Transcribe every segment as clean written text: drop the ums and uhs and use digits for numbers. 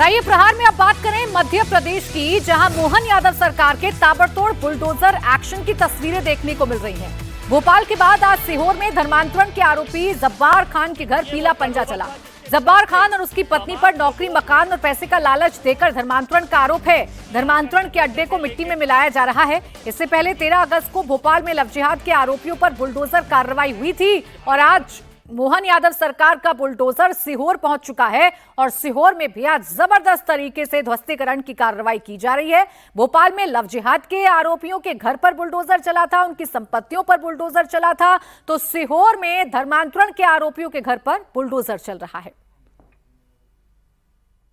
आइए प्रहार में अब बात करें मध्य प्रदेश की, जहां मोहन यादव सरकार के ताबड़तोड़ बुलडोजर एक्शन की तस्वीरें देखने को मिल रही हैं। भोपाल के बाद आज सीहोर में धर्मांतरण के आरोपी जब्बार खान के घर पीला पंजा चला। जब्बार खान और उसकी पत्नी पर नौकरी, मकान और पैसे का लालच देकर धर्मांतरण का आरोप है। धर्मांतरण के अड्डे को मिट्टी में मिलाया जा रहा है। इससे पहले 13 अगस्त को भोपाल में लव जिहाद के आरोपियों पर बुलडोजर कार्रवाई हुई थी और आज मोहन यादव सरकार का बुलडोजर सीहोर पहुंच चुका है और सीहोर में भी आज जबरदस्त तरीके से ध्वस्तीकरण की कार्रवाई की जा रही है। भोपाल में लव जिहाद के आरोपियों के घर पर बुलडोजर चला था, उनकी संपत्तियों पर बुलडोजर चला था, तो सीहोर में धर्मांतरण के आरोपियों के घर पर बुलडोजर चल रहा है।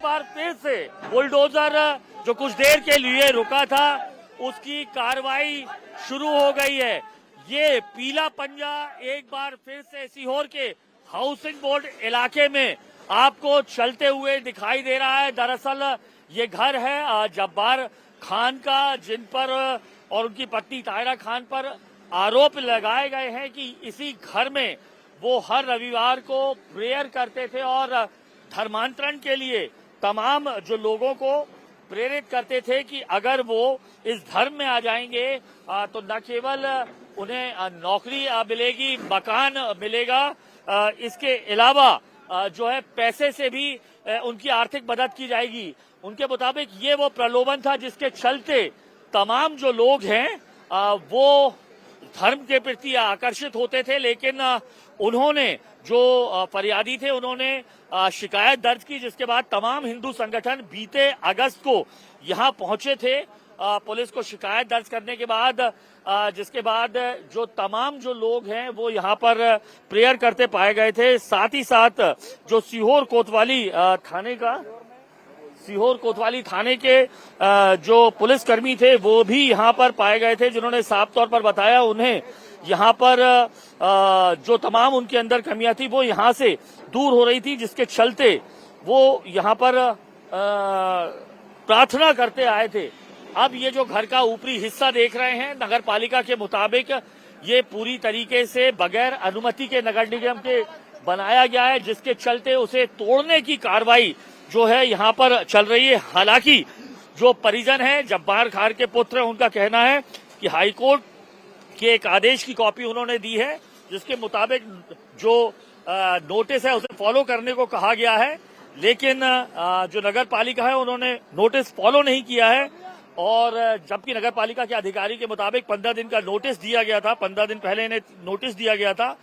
बार फिर से बुलडोजर जो कुछ देर के लिए रुका था, उसकी कार्रवाई शुरू हो गई है। ये पीला पंजा एक बार फिर से सीहोर के हाउसिंग बोर्ड इलाके में आपको चलते हुए दिखाई दे रहा है। दरअसल ये घर है जब्बार खान का, जिन पर और उनकी पत्नी ताहिरा खान पर आरोप लगाए गए हैं कि इसी घर में वो हर रविवार को प्रेयर करते थे और धर्मांतरण के लिए तमाम जो लोगों को प्रेरित करते थे कि अगर वो इस धर्म में आ जाएंगे तो न केवल उन्हें नौकरी मिलेगी, मकान मिलेगा, इसके अलावा जो है पैसे से भी उनकी आर्थिक मदद की जाएगी। उनके मुताबिक ये वो प्रलोभन था जिसके चलते तमाम जो लोग हैं वो धर्म के प्रति आकर्षित होते थे, लेकिन उन्होंने जो फरियादी थे उन्होंने शिकायत दर्ज की, जिसके बाद तमाम हिंदू संगठन बीते अगस्त को यहां पहुंचे थे पुलिस को शिकायत दर्ज करने के बाद, जिसके बाद जो तमाम जो लोग हैं वो यहां पर प्रेयर करते पाए गए थे। साथ ही साथ जो सीहोर कोतवाली थाने के जो पुलिसकर्मी थे वो भी यहां पर पाए गए थे, जिन्होंने साफ तौर पर बताया उन्हें यहां पर जो तमाम उनके अंदर कमियां थी वो यहां से दूर हो रही थी, जिसके चलते वो यहां पर प्रार्थना करते आए थे। अब ये जो घर का ऊपरी हिस्सा देख रहे हैं, नगर पालिका के मुताबिक ये पूरी तरीके से बगैर अनुमति के नगर निगम के बनाया गया है, जिसके चलते उसे तोड़ने की कार्रवाई जो है यहाँ पर चल रही है। हालांकि जो परिजन हैं, जब्बार खान के पुत्र, उनका कहना है कि हाईकोर्ट के एक आदेश की कॉपी उन्होंने दी है, जिसके मुताबिक जो नोटिस है उसे फॉलो करने को कहा गया है, लेकिन जो नगर पालिका है उन्होंने नोटिस फॉलो नहीं किया है। और जबकि नगर पालिका के अधिकारी के मुताबिक 15 दिन का नोटिस दिया गया था, 15 दिन पहले इन्हें नोटिस दिया गया था,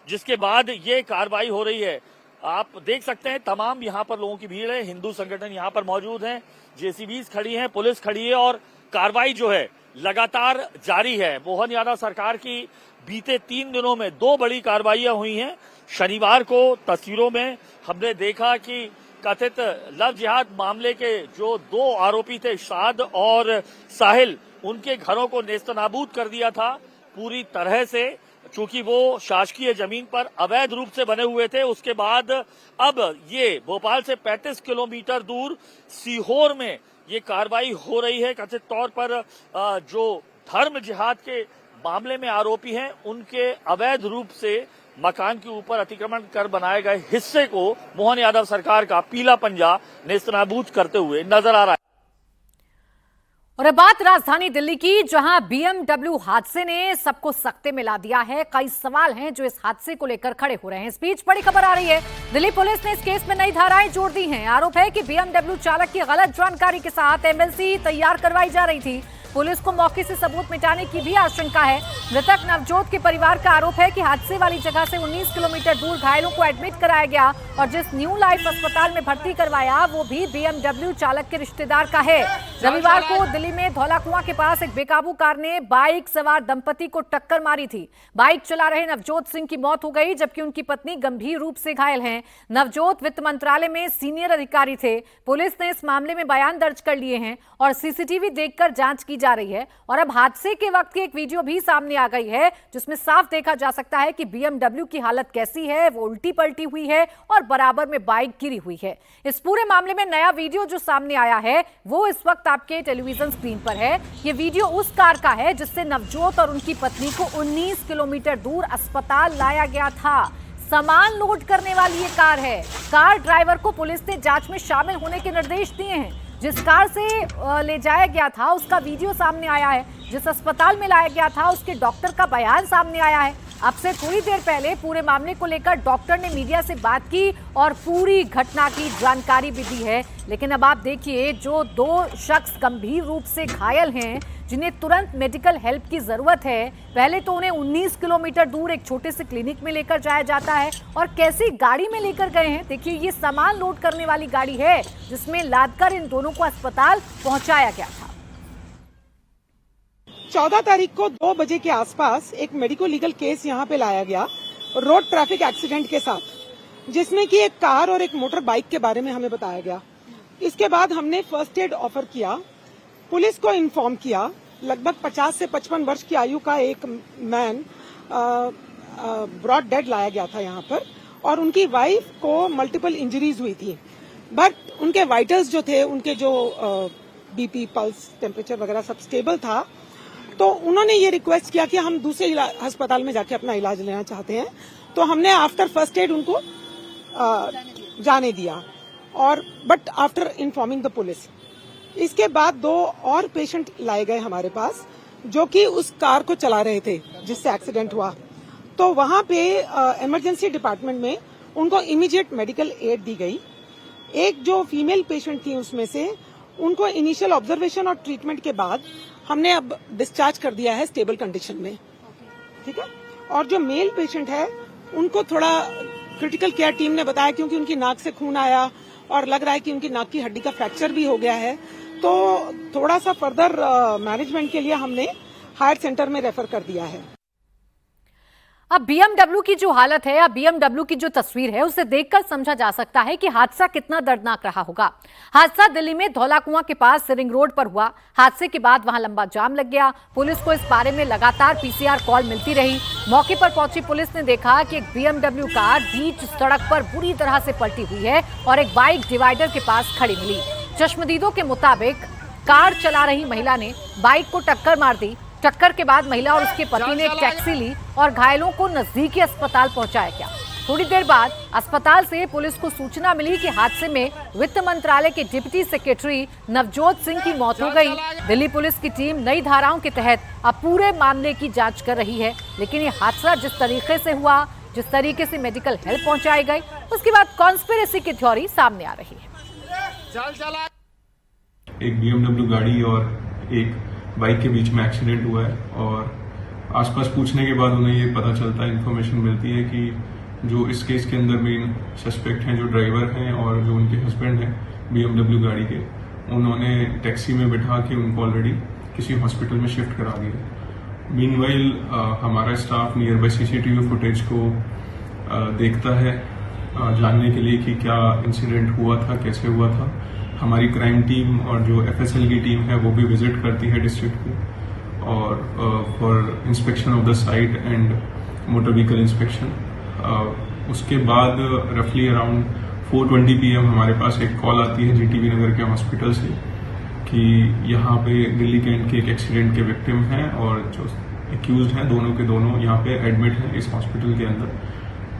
जिसके बाद ये कार्रवाई हो रही है। आप देख सकते हैं तमाम यहाँ पर लोगों की भीड़ है, हिंदू संगठन यहाँ पर मौजूद हैं, जेसीबीज खड़ी हैं, पुलिस खड़ी है और कार्रवाई जो है लगातार जारी है। मोहन यादव सरकार की बीते 3 दिनों में 2 बड़ी कार्रवाइयां हुई हैं। शनिवार को तस्वीरों में हमने देखा कि कथित लव जिहाद मामले के जो 2 आरोपी थे, शाद और साहिल, उनके घरों को नेस्तनाबूद कर दिया था पूरी तरह से, चूंकि वो शासकीय जमीन पर अवैध रूप से बने हुए थे। उसके बाद अब ये भोपाल से 35 किलोमीटर दूर सीहोर में ये कार्रवाई हो रही है। कथित तौर पर जो धर्म जिहाद के मामले में आरोपी हैं, उनके अवैध रूप से मकान के ऊपर अतिक्रमण कर बनाए गए हिस्से को मोहन यादव सरकार का पीला पंजा नेस्तनाबूद करते हुए नजर आ रहा है। और अब बात राजधानी दिल्ली की, जहां BMW हादसे ने सबको सकते में ला दिया है। कई सवाल हैं जो इस हादसे को लेकर खड़े हो रहे हैं। इस बीच बड़ी खबर आ रही है, दिल्ली पुलिस ने इस केस में नई धाराएं जोड़ दी हैं। आरोप है कि BMW चालक की गलत जानकारी के साथ MLC तैयार करवाई जा रही थी। पुलिस को मौके से सबूत मिटाने की भी आशंका है। मृतक नवजोत के परिवार का आरोप है कि हादसे वाली जगह से 19 किलोमीटर दूर घायलों को एडमिट कराया गया और जिस न्यू लाइफ अस्पताल में भर्ती करवाया वो भी BMW चालक के रिश्तेदार का है। रविवार को दिल्ली में धौलाकुआं के पास एक बेकाबू कार ने बाइक सवार दंपति को टक्कर मारी थी। बाइक चला रहे नवजोत सिंह की मौत हो गई, जबकि उनकी पत्नी गंभीर रूप से घायल हैं। नवजोत वित्त मंत्रालय में सीनियर अधिकारी थे। पुलिस ने इस मामले में बयान दर्ज कर लिए हैं और CCTV देखकर जांच की जा रही है। और अब हादसे के वक्त की एक वीडियो भी सामने आ गई है, जिसमें साफ देखा जा सकता है कि BMW की हालत कैसी है, वो उल्टी पलटी हुई है और बराबर में बाइक गिरी हुई है। इस पूरे मामले में नया वीडियो जो सामने आया है वो इस वक्त आपके टेलीविजन स्क्रीन पर है। ये वीडियो उस कार का है जिससे नवजोत और उनकी पत्नी को 19 किलोमीटर दूर अस्पताल लाया गया था। सामान लोड करने वाली ये कार है। कार ड्राइवर को पुलिस ने जांच में शामिल होने के निर्देश दिए हैं। जिस कार से ले जाया गया था उसका वीडियो सामने आया है। जिस अस्पताल में लाया गया था उसके डॉक्टर का बयान सामने आया है। अब से थोड़ी देर पहले पूरे मामले को लेकर डॉक्टर ने मीडिया से बात की और पूरी घटना की जानकारी भी दी है। लेकिन अब आप देखिए, जो 2 शख्स गंभीर रूप से घायल हैं, जिन्हें तुरंत मेडिकल हेल्प की जरूरत है, पहले तो उन्हें 19 किलोमीटर दूर एक छोटे से क्लिनिक में लेकर जाया जाता है और कैसी गाड़ी में लेकर गए हैं। देखिए, ये सामान लोड करने वाली गाड़ी है जिसमें लादकर इन दोनों को अस्पताल पहुंचाया गया था। 14 तारीख को 2 बजे के आसपास एक मेडिको लीगल केस यहाँ पे लाया गया रोड ट्रैफिक एक्सीडेंट के साथ, जिसमें कि एक कार और एक मोटर बाइक के बारे में हमें बताया गया। इसके बाद हमने फर्स्ट एड ऑफर किया, पुलिस को इन्फॉर्म किया। लगभग 50 से 55 वर्ष की आयु का एक मैन ब्रॉड डेड लाया गया था यहाँ पर और उनकी वाइफ को मल्टीपल इंजरीज हुई थी, बट उनके वाइटल्स जो थे, उनके जो बीपी, पल्स, टेम्परेचर वगैरह सब स्टेबल था। तो उन्होंने ये रिक्वेस्ट किया कि हम दूसरे अस्पताल में जाके अपना इलाज लेना चाहते हैं। तो हमने आफ्टर फर्स्ट एड उनको जाने दिया और but after informing the police. इसके बाद 2 और पेशेंट लाए गए हमारे पास जो कि उस कार को चला रहे थे जिससे एक्सीडेंट हुआ। तो वहां पे इमरजेंसी डिपार्टमेंट में उनको इमीडिएट मेडिकल एड दी गई। एक जो फीमेल पेशेंट थी उसमें से उनको इनिशियल ऑब्जर्वेशन और ट्रीटमेंट के बाद हमने अब डिस्चार्ज कर दिया है स्टेबल कंडीशन में, ठीक है। और जो मेल पेशेंट है उनको थोड़ा क्रिटिकल केयर टीम ने बताया, क्योंकि उनकी नाक से खून आया और लग रहा है कि उनकी नाक की हड्डी का फ्रैक्चर भी हो गया है, तो थोड़ा सा फर्दर मैनेजमेंट के लिए हमने हायर सेंटर में रेफर कर दिया है। अब BMW की जो हालत है, अब BMW की जो तस्वीर है, उसे देखकर समझा जा सकता है कि हादसा कितना दर्दनाक रहा होगा। हादसा दिल्ली में धौलाकुआं के पास रिंग रोड पर हुआ। हादसे के बाद वहां लंबा जाम लग गया। पुलिस को इस बारे में लगातार PCR कॉल मिलती रही। मौके पर पहुंची पुलिस ने देखा कि एक BMW कार बीच सड़क पर बुरी तरह से पलटी हुई है और एक बाइक डिवाइडर के पास खड़ी मिली। चश्मदीदों के मुताबिक कार चला रही महिला ने बाइक को टक्कर मार दी। टक्कर के बाद महिला और उसके पति ने एक टैक्सी ली और घायलों को नजदीकी अस्पताल पहुंचाया गया। थोड़ी देर बाद अस्पताल से पुलिस को सूचना मिली कि हादसे में वित्त मंत्रालय के डिप्टी सेक्रेटरी नवजोत सिंह की मौत हो गई। दिल्ली पुलिस की टीम नई धाराओं के तहत अब पूरे मामले की जांच कर रही है। लेकिन ये हादसा जिस तरीके से हुआ, जिस तरीके से मेडिकल हेल्प पहुंचाई गई, उसके बाद कॉन्स्पिरेसी की थ्योरी सामने आ रही है। एक BMW गाड़ी और एक बाइक के बीच में एक्सीडेंट हुआ है और आसपास पूछने के बाद उन्हें ये पता चलता है, इन्फॉर्मेशन मिलती है कि जो इस केस के अंदर मेन सस्पेक्ट हैं, जो ड्राइवर हैं और जो उनके हस्बैंड हैं BMW गाड़ी के, उन्होंने टैक्सी में बिठा के उनको ऑलरेडी किसी हॉस्पिटल में शिफ्ट करा दिया। मीनवाइल हमारा staff near by CCTV footage को देखता है जानने के लिए कि क्या इंसिडेंट हुआ था, कैसे हुआ था। हमारी क्राइम टीम और जो FSL की टीम है वो भी विजिट करती है डिस्ट्रिक्ट को और for inspection of the site and motor vehicle inspection. उसके बाद रफली अराउंड 4:20 PM हमारे पास एक कॉल आती है GTV नगर के हॉस्पिटल से कि यहाँ पे दिल्ली कैंट के एक एक्सीडेंट के विक्टिम हैं और जो एक्यूज्ड हैं दोनों के दोनों यहाँ पे एडमिट हैं इस हॉस्पिटल के अंदर।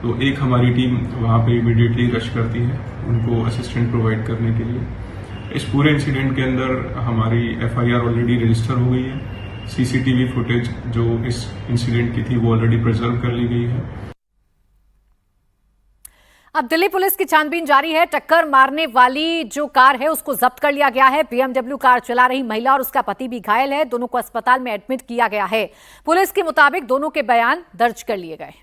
तो एक हमारी टीम वहाँ पे इमीडिएटली रश करती है उनको असिस्टेंट प्रोवाइड करने के लिए। इस पूरे इंसिडेंट के अंदर हमारी FIR ऑलरेडी रजिस्टर हो गई है। CCTV फुटेज जो इस इंसिडेंट की थी वो ऑलरेडी प्रिजर्व कर ली गई है। अब दिल्ली पुलिस की छानबीन जारी है। टक्कर मारने वाली जो कार है उसको जब्त कर लिया गया है। BMW कार चला रही महिला और उसका पति भी घायल है। दोनों को अस्पताल में एडमिट किया गया है। पुलिस के मुताबिक दोनों के बयान दर्ज कर लिए गए हैं।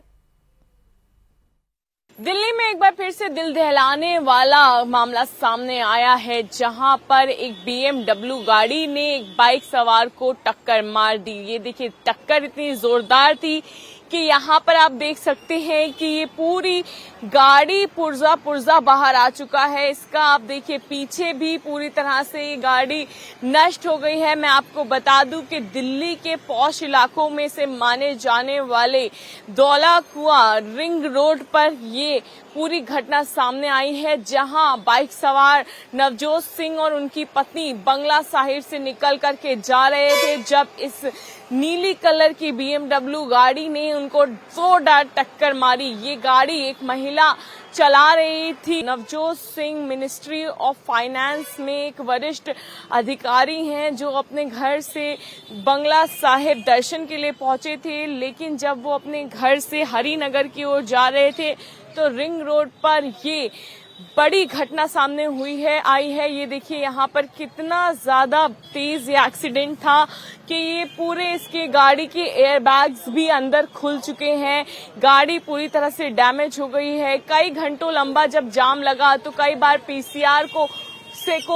दिल्ली में एक बार फिर से दिल दहलाने वाला मामला सामने आया है, जहां पर एक BMW गाड़ी ने एक बाइक सवार को टक्कर मार दी। ये देखिए, टक्कर इतनी जोरदार थी कि यहाँ पर आप देख सकते हैं कि ये पूरी गाड़ी पुर्जा बाहर आ चुका है। इसका आप देखिए पीछे भी पूरी तरह से ये गाड़ी नष्ट हो गई है। मैं आपको बता दूं कि दिल्ली के पॉश इलाकों में से माने जाने वाले धौलाकुआं रिंग रोड पर ये पूरी घटना सामने आई है, जहां बाइक सवार नवजोत सिंह और उनकी पत्नी बंगला साहिब से निकल करके जा रहे थे, जब इस नीली कलर की BMW गाड़ी ने उनको जोरदार टक्कर मारी। ये गाड़ी एक महिला चला रही थी। Navjot Singh ministry of finance में एक वरिष्ठ अधिकारी हैं, जो अपने घर से बंगला साहिब दर्शन के लिए पहुंचे थे, लेकिन जब वो अपने घर से हरिनगर की ओर जा रहे थे तो रिंग रोड पर ये बड़ी घटना सामने आई है। ये देखिए यहाँ पर कितना ज्यादा तेज ये एक्सीडेंट था कि ये पूरे इसके गाड़ी के एयरबैग्स भी अंदर खुल चुके हैं। गाड़ी पूरी तरह से डैमेज हो गई है। कई घंटों लंबा जब जाम लगा तो कई बार PCR को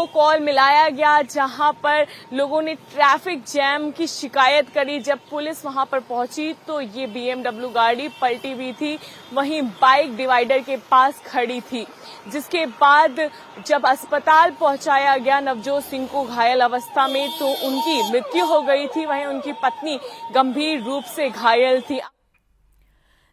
कॉल मिलाया गया, जहां पर लोगों ने ट्रैफिक जैम की शिकायत करी। जब पुलिस वहां पर पहुंची तो ये BMW गाड़ी पलटी हुई थी, वहीं बाइक डिवाइडर के पास खड़ी थी, जिसके बाद जब अस्पताल पहुंचाया गया नवजोत सिंह को घायल अवस्था में, तो उनकी मृत्यु हो गई थी। वहीं उनकी पत्नी गंभीर रूप से घायल थी।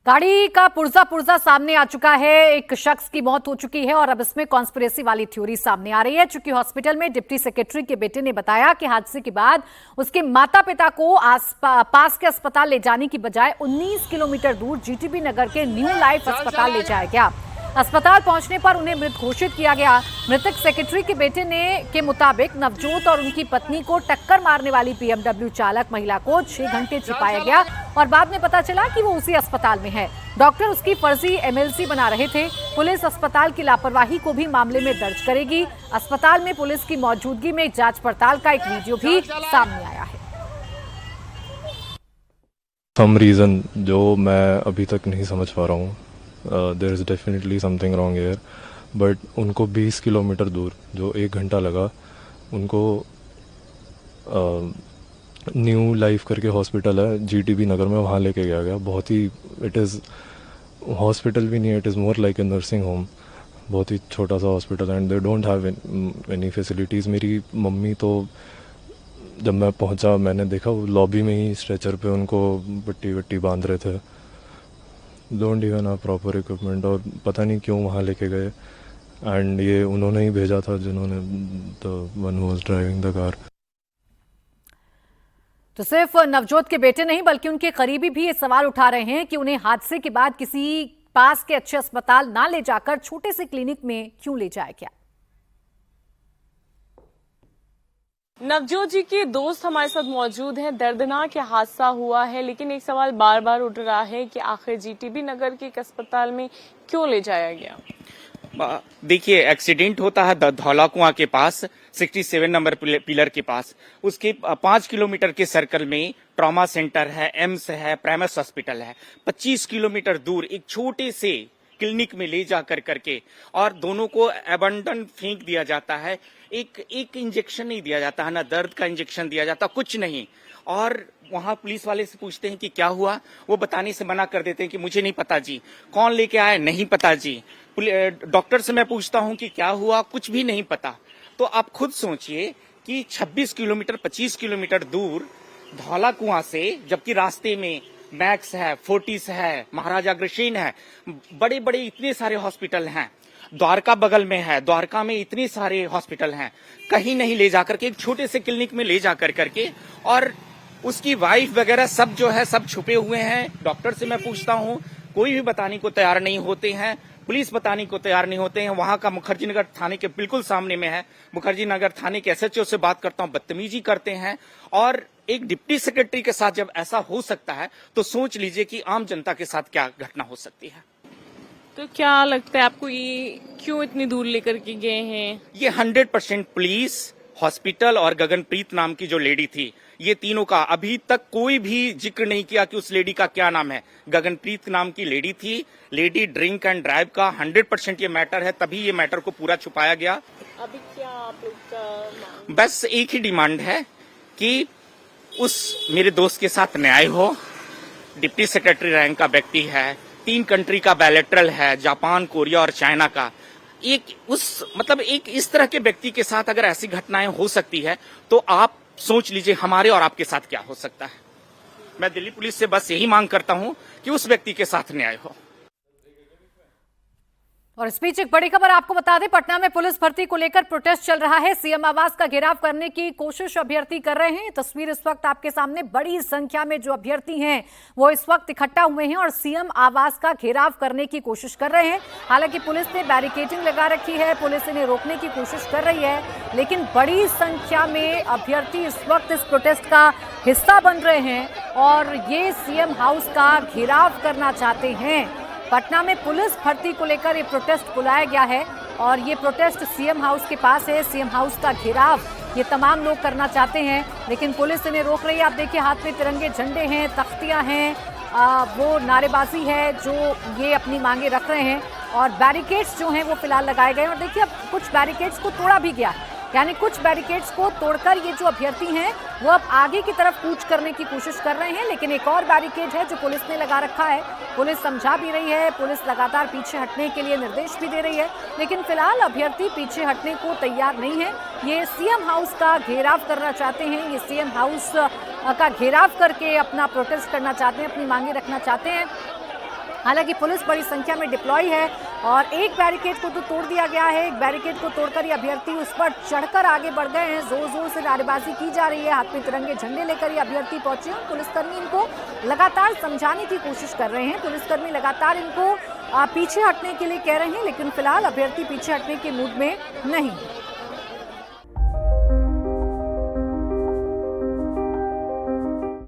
गाड़ी का पुर्जा सामने आ चुका है। एक शख्स की मौत हो चुकी है और अब इसमें कॉन्स्पिरेसी वाली थ्योरी सामने आ रही है। चूंकि हॉस्पिटल में डिप्टी सेक्रेटरी के बेटे ने बताया कि हादसे के बाद उसके माता पिता को पास के अस्पताल ले जाने की बजाय 19 किलोमीटर दूर GTB नगर के न्यू लाइफ अस्पताल ले जाया गया। अस्पताल पहुंचने पर उन्हें मृत घोषित किया गया। मृतक सेक्रेटरी के बेटे के मुताबिक नवजोत और उनकी पत्नी को टक्कर मारने वाली BMW चालक महिला को 6 घंटे छिपाया गया और बाद में पता चला कि वो उसी अस्पताल में है। डॉक्टर उसकी फर्जी MLC बना रहे थे। पुलिस अस्पताल की लापरवाही को भी मामले में दर्ज करेगी। अस्पताल में पुलिस की मौजूदगी में जांच पड़ताल का एक वीडियो भी सामने आया है। सम रीजन जो मैं अभी तक नहीं समझ पा रहा हूँ, there is definitely something wrong here, but उनको 20 किलोमीटर दूर जो 1 घंटा लगा, उनको न्यू लाइफ करके हॉस्पिटल है GTB नगर में, वहाँ लेके गया। बहुत ही, इट इज़ हॉस्पिटल भी नहीं है, it is more like a nursing home. बहुत ही छोटा सा hospital and they don't have any facilities. मेरी मम्मी तो जब मैं पहुंचा मैंने देखा वो लॉबी में ही स्ट्रेचर पे उनको पट्टी बांध रहे थे। Don't even have proper equipment, और पता नहीं क्यों वहाँ लेके गए। एंड ये उन्होंने ही भेजा था, जिन्होंने the one who was driving the car. तो सिर्फ नवजोत के बेटे नहीं बल्कि उनके करीबी भी ये सवाल उठा रहे हैं कि उन्हें हादसे के बाद किसी पास के अच्छे अस्पताल ना ले जाकर छोटे से क्लिनिक में क्यों ले जाया गया। नवजोत जी के दोस्त हमारे साथ मौजूद हैं। दर्दनाक हादसा हुआ है, लेकिन एक सवाल बार बार उठ रहा है कि आखिर GTB नगर के एक अस्पताल में क्यों ले जाया गया। देखिए, एक्सीडेंट होता है धौला कुआं के पास 67 नंबर पिलर के पास। उसके 5 किलोमीटर के सर्कल में ट्रॉमा सेंटर है, एम्स है, प्राइमस हॉस्पिटल है। 25 किलोमीटर दूर एक छोटे से क्लिनिक में ले जा करके और दोनों को एबंडन फेंक दिया जाता है। एक इंजेक्शन नहीं दिया जाता है, ना दर्द का इंजेक्शन दिया जाता, कुछ नहीं। और वहां पुलिस वाले से पूछते हैं कि क्या हुआ, वो बताने से मना कर देते हैं कि मुझे नहीं पता जी। कौन लेके आया, नहीं पता जी। डॉक्टर से मैं पूछता हूं कि क्या हुआ, कुछ भी नहीं पता। तो आप खुद सोचिए कि 26 किलोमीटर 25 किलोमीटर दूर धौला कुआं से, जबकि रास्ते में मैक्स है, फोर्टिस है, महाराजा अग्रसेन है, बड़े बड़े इतने सारे हॉस्पिटल हैं। द्वारका बगल में है, द्वारका में इतने सारे हॉस्पिटल हैं, कहीं नहीं ले जाकर के एक छोटे से क्लिनिक में ले जाकर करके, और उसकी वाइफ वगैरह सब जो है सब छुपे हुए हैं। डॉक्टर से मैं पूछता हूं, कोई भी बताने को तैयार नहीं होते हैं, पुलिस बताने को तैयार नहीं होते हैं। वहां का मुखर्जी नगर थाने के बिल्कुल सामने में है। मुखर्जी नगर थाने के SHO से बात करता हूं, बदतमीजी करते हैं। और एक डिप्टी सेक्रेटरी के साथ जब ऐसा हो सकता है तो सोच लीजिए कि आम जनता के साथ क्या घटना हो सकती है। तो क्या लगता है आपको, ये क्यों इतनी दूर लेकर के गए हैं? ये 100% पुलिस, हॉस्पिटल और गगनप्रीत नाम की जो लेडी थी, ये तीनों का अभी तक कोई भी जिक्र नहीं किया कि उस लेडी का क्या नाम है। गगनप्रीत नाम की लेडी थी। लेडी ड्रिंक एंड ड्राइव का 100% ये मैटर है, तभी ये मैटर को पूरा छुपाया गया। अभी क्या आप लोग का बस एक ही डिमांड है कि उस मेरे दोस्त के साथ न्याय हो। डिप्टी सेक्रेटरी रैंक का व्यक्ति है, 3 कंट्री का बायलैटरल है, जापान, कोरिया और चाइना का। एक इस तरह के व्यक्ति के साथ अगर ऐसी घटनाएं हो सकती है तो आप सोच लीजिए हमारे और आपके साथ क्या हो सकता है। मैं दिल्ली पुलिस से बस यही मांग करता हूं कि उस व्यक्ति के साथ न्याय हो। और इस बीच एक बड़ी खबर आपको बता दें, पटना में पुलिस भर्ती को लेकर प्रोटेस्ट चल रहा है। सीएम आवास का घेराव करने की कोशिश अभ्यर्थी कर रहे हैं। तस्वीर इस वक्त आपके सामने, बड़ी संख्या में जो अभ्यर्थी हैं वो इस वक्त इकट्ठा हुए हैं और सीएम आवास का घेराव करने की कोशिश कर रहे हैं। हालांकि पुलिस ने बैरिकेडिंग लगा रखी है, पुलिस इन्हें रोकने की कोशिश कर रही है, लेकिन बड़ी संख्या में अभ्यर्थी इस वक्त इस प्रोटेस्ट का हिस्सा बन रहे हैं और ये सीएम हाउस का घेराव करना चाहते हैं। पटना में पुलिस भर्ती को लेकर ये प्रोटेस्ट बुलाया गया है और ये प्रोटेस्ट सीएम हाउस के पास है। सीएम हाउस का घेराव ये तमाम लोग करना चाहते हैं, लेकिन पुलिस इन्हें रोक रही है। आप देखिए, हाथ में तिरंगे झंडे हैं, तख्तियां हैं, वो नारेबाजी है जो ये अपनी मांगे रख रहे हैं और बैरिकेड्स जो हैं वो फिलहाल लगाए गए हैं। और देखिए, अब कुछ बैरिकेड्स को तोड़ा भी गया है, यानी कुछ बैरिकेड्स को तोड़कर ये जो अभ्यर्थी हैं वो अब आगे की तरफ कूच करने की कोशिश कर रहे हैं। लेकिन एक और बैरिकेड है जो पुलिस ने लगा रखा है, पुलिस समझा भी रही है, पुलिस लगातार पीछे हटने के लिए निर्देश भी दे रही है, लेकिन फिलहाल अभ्यर्थी पीछे हटने को तैयार नहीं है। ये सीएम हाउस का घेराव करना चाहते हैं, ये सीएम हाउस का घेराव करके अपना प्रोटेस्ट करना चाहते हैं, अपनी मांगे रखना चाहते हैं। हालांकि पुलिस बड़ी संख्या में डिप्लॉय है और एक बैरिकेड को तो तोड़ दिया गया है, एक बैरिकेड को तोड़कर ये अभ्यर्थी उस पर चढ़कर आगे बढ़ गए हैं। जोर जोर से नारेबाजी की जा रही है, हाथ में तिरंगे झंडे लेकर ये अभ्यर्थी पहुंचे हैं। पुलिसकर्मी इनको लगातार समझाने की कोशिश कर रहे हैं, पुलिसकर्मी लगातार इनको पीछे हटने के लिए कह रहे हैं, लेकिन फिलहाल अभ्यर्थी पीछे हटने के मूड में नहीं है।